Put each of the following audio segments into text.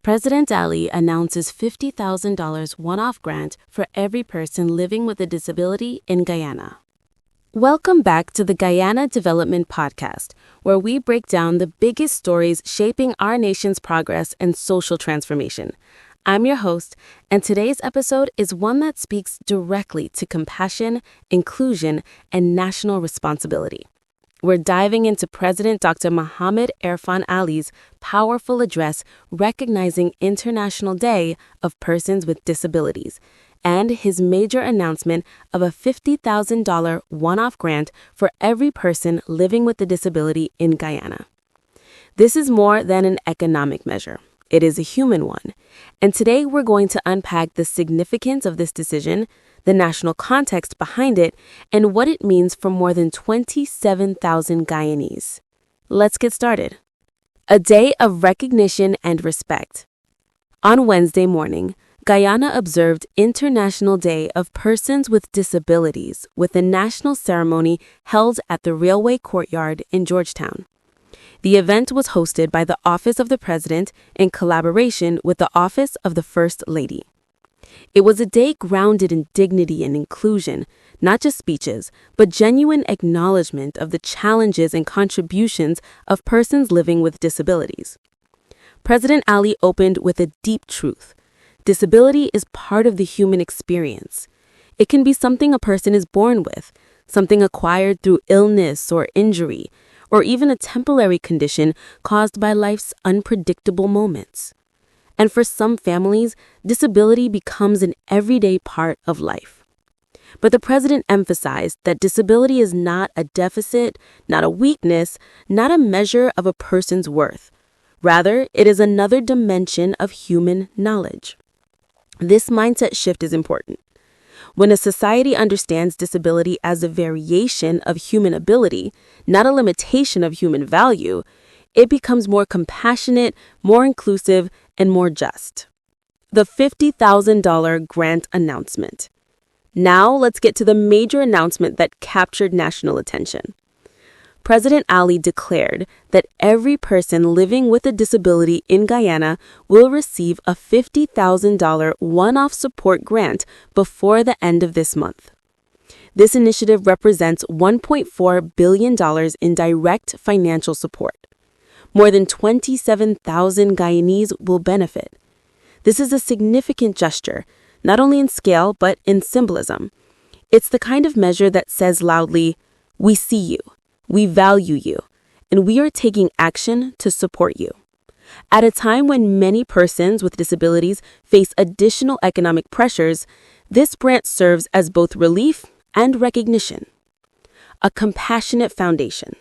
President Ali announces $50,000 one-off grant for every person living with a disability in Guyana. Welcome back to the Guyana Development Podcast, where we break down the biggest stories shaping our nation's progress and social transformation. I'm your host, and today's episode is one that speaks directly to compassion, inclusion, and national responsibility. We're diving into President Dr. Mohamed Irfan Ali's powerful address recognizing International Day of Persons with Disabilities and his major announcement of a $50,000 one-off grant for every person living with a disability in Guyana. This is more than an economic measure. It is a human one. And today we're going to unpack the significance of this decision, the national context behind it, and what it means for more than 27,000 Guyanese. Let's get started. A day of recognition and respect. On Wednesday morning, Guyana observed International Day of Persons with Disabilities with a national ceremony held at the Railway Courtyard in Georgetown. The event was hosted by the Office of the President in collaboration with the Office of the First Lady. It was a day grounded in dignity and inclusion, not just speeches, but genuine acknowledgement of the challenges and contributions of persons living with disabilities. President Ali opened with a deep truth. Disability is part of the human experience. It can be something a person is born with, something acquired through illness or injury, or even a temporary condition caused by life's unpredictable moments. And for some families, disability becomes an everyday part of life. But the president emphasized that disability is not a deficit, not a weakness, not a measure of a person's worth. Rather, it is another dimension of human knowledge. This mindset shift is important. When a society understands disability as a variation of human ability, not a limitation of human value, it becomes more compassionate, more inclusive, and more just. The $50,000 grant announcement. Now let's get to the major announcement that captured national attention. President Ali declared that every person living with a disability in Guyana will receive a $50,000 one-off support grant before the end of this month. This initiative represents $1.4 billion in direct financial support. More than 27,000 Guyanese will benefit. This is a significant gesture, not only in scale, but in symbolism. It's the kind of measure that says loudly, "We see you. We value you, and we are taking action to support you." At a time when many persons with disabilities face additional economic pressures, this grant serves as both relief and recognition. A compassionate foundation.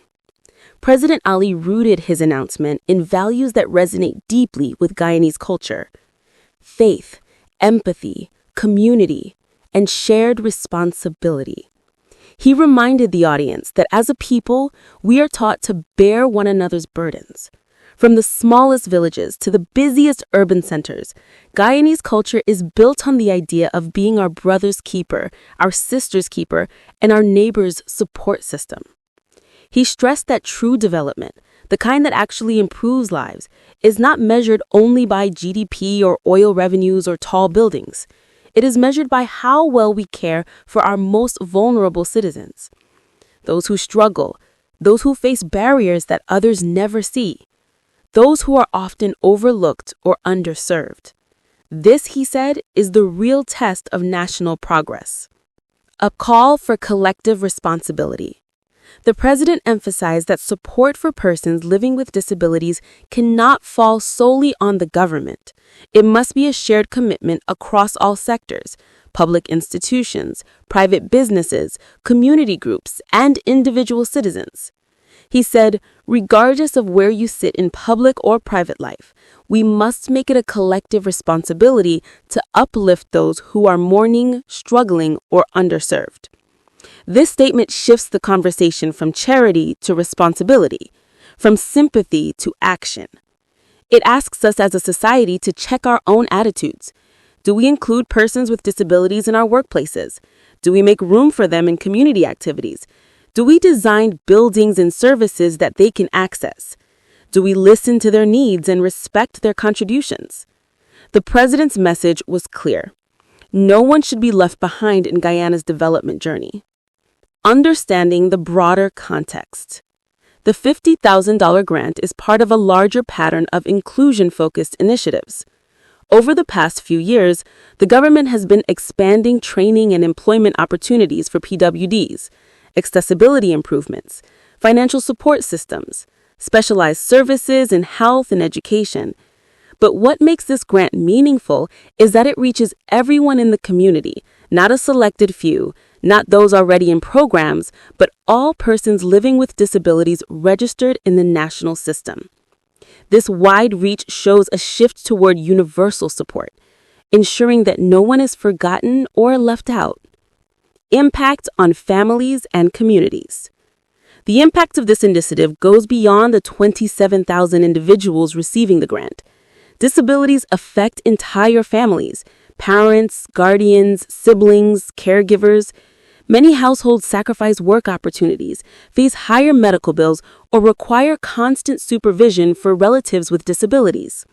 President Ali rooted his announcement in values that resonate deeply with Guyanese culture: faith, empathy, community, and shared responsibility. He reminded the audience that as a people, we are taught to bear one another's burdens. From the smallest villages to the busiest urban centers, Guyanese culture is built on the idea of being our brother's keeper, our sister's keeper, and our neighbor's support system. He stressed that true development, the kind that actually improves lives, is not measured only by GDP or oil revenues or tall buildings. It is measured by how well we care for our most vulnerable citizens, those who struggle, those who face barriers that others never see, those who are often overlooked or underserved. This, he said, is the real test of national progress. A call for collective responsibility. The president emphasized that support for persons living with disabilities cannot fall solely on the government. It must be a shared commitment across all sectors: public institutions, private businesses, community groups, and individual citizens. He said, regardless of where you sit in public or private life, we must make it a collective responsibility to uplift those who are mourning, struggling, or underserved. This statement shifts the conversation from charity to responsibility, from sympathy to action. It asks us as a society to check our own attitudes. Do we include persons with disabilities in our workplaces? Do we make room for them in community activities? Do we design buildings and services that they can access? Do we listen to their needs and respect their contributions? The president's message was clear. No one should be left behind in Guyana's development journey. Understanding the broader context. The $50,000 grant is part of a larger pattern of inclusion-focused initiatives. Over the past few years, the government has been expanding training and employment opportunities for PWDs, accessibility improvements, financial support systems, specialized services in health and education. But what makes this grant meaningful is that it reaches everyone in the community, not a selected few, not those already in programs, but all persons living with disabilities registered in the national system. This wide reach shows a shift toward universal support, ensuring that no one is forgotten or left out. Impact on families and communities. The impact of this initiative goes beyond the 27,000 individuals receiving the grant. Disabilities affect entire families, parents, guardians, siblings, caregivers. Many households sacrifice work opportunities, face higher medical bills, or require constant supervision for relatives with disabilities.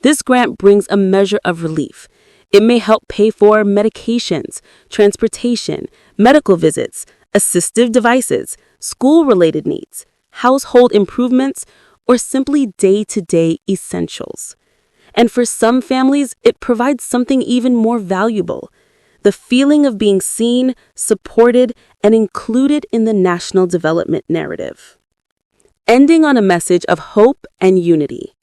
This grant brings a measure of relief. It may help pay for medications, transportation, medical visits, assistive devices, school-related needs, household improvements, or simply day-to-day essentials. And for some families, it provides something even more valuable: the feeling of being seen, supported, and included in the national development narrative. Ending on a message of hope and unity.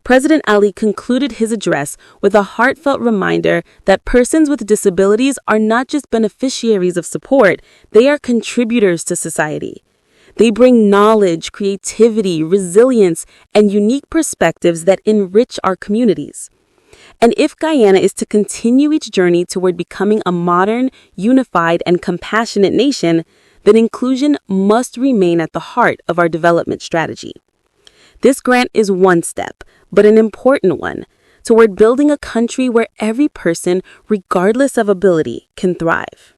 President Ali concluded his address with a heartfelt reminder that persons with disabilities are not just beneficiaries of support, they are contributors to society. They bring knowledge, creativity, resilience, and unique perspectives that enrich our communities. And if Guyana is to continue its journey toward becoming a modern, unified, and compassionate nation, then inclusion must remain at the heart of our development strategy. This grant is one step, but an important one, toward building a country where every person, regardless of ability, can thrive.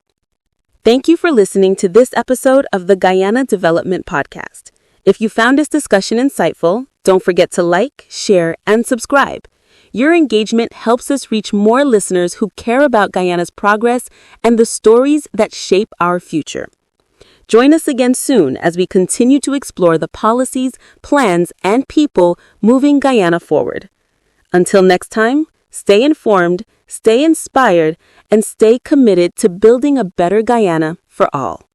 Thank you for listening to this episode of the Guyana Development Podcast. If you found this discussion insightful, don't forget to like, share, and subscribe. Your engagement helps us reach more listeners who care about Guyana's progress and the stories that shape our future. Join us again soon as we continue to explore the policies, plans, and people moving Guyana forward. Until next time, stay informed, stay inspired, and stay committed to building a better Guyana for all.